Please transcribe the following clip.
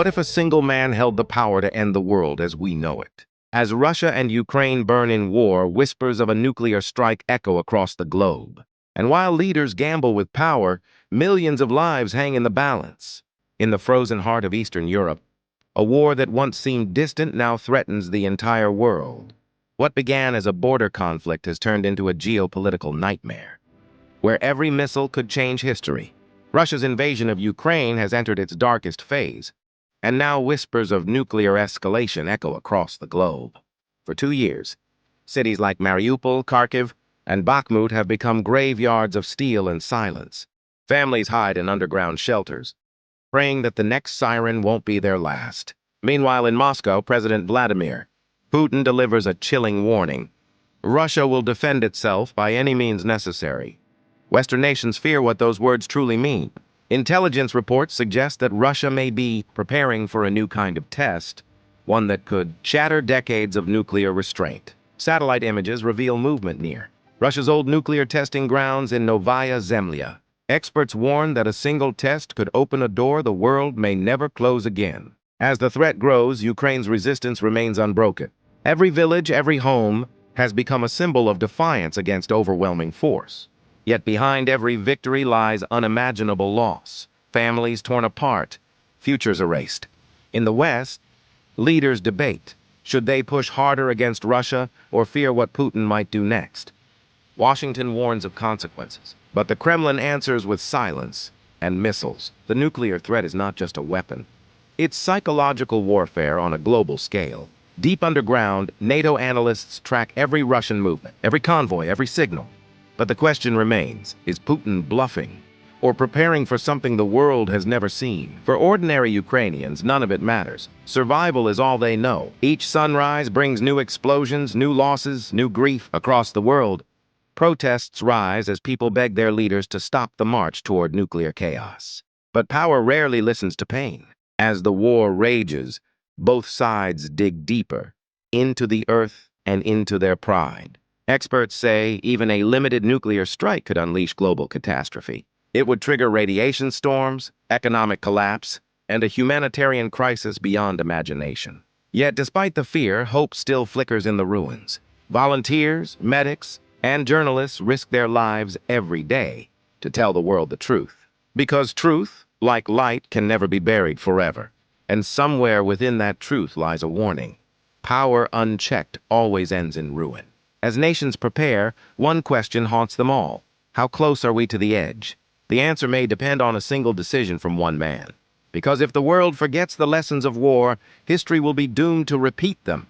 What if a single man held the power to end the world as we know it? As Russia and Ukraine burn in war, whispers of a nuclear strike echo across the globe. And while leaders gamble with power, millions of lives hang in the balance. In the frozen heart of Eastern Europe, a war that once seemed distant now threatens the entire world. What began as a border conflict has turned into a geopolitical nightmare, where every missile could change history. Russia's invasion of Ukraine has entered its darkest phase, and now whispers of nuclear escalation echo across the globe. For 2 years, cities like Mariupol, Kharkiv, and Bakhmut have become graveyards of steel and silence. Families hide in underground shelters, praying that the next siren won't be their last. Meanwhile, in Moscow, President Vladimir Putin delivers a chilling warning. Russia will defend itself by any means necessary. Western nations fear what those words truly mean. Intelligence reports suggest that Russia may be preparing for a new kind of test, one that could shatter decades of nuclear restraint. Satellite images reveal movement near Russia's old nuclear testing grounds in Novaya Zemlya. Experts warn that a single test could open a door the world may never close again. As the threat grows, Ukraine's resistance remains unbroken. Every village, every home has become a symbol of defiance against overwhelming force. Yet behind every victory lies unimaginable loss. Families torn apart, futures erased. In the West, leaders debate. Should they push harder against Russia or fear what Putin might do next? Washington warns of consequences, but the Kremlin answers with silence and missiles. The nuclear threat is not just a weapon. It's psychological warfare on a global scale. Deep underground, NATO analysts track every Russian movement, every convoy, every signal. But the question remains, is Putin bluffing or preparing for something the world has never seen? For ordinary Ukrainians, none of it matters. Survival is all they know. Each sunrise brings new explosions, new losses, new grief across the world. Protests rise as people beg their leaders to stop the march toward nuclear chaos. But power rarely listens to pain. As the war rages, both sides dig deeper into the earth and into their pride. Experts say even a limited nuclear strike could unleash global catastrophe. It would trigger radiation storms, economic collapse, and a humanitarian crisis beyond imagination. Yet despite the fear, hope still flickers in the ruins. Volunteers, medics, and journalists risk their lives every day to tell the world the truth. Because truth, like light, can never be buried forever. And somewhere within that truth lies a warning. Power unchecked always ends in ruin. As nations prepare, one question haunts them all. How close are we to the edge? The answer may depend on a single decision from one man. Because if the world forgets the lessons of war, history will be doomed to repeat them.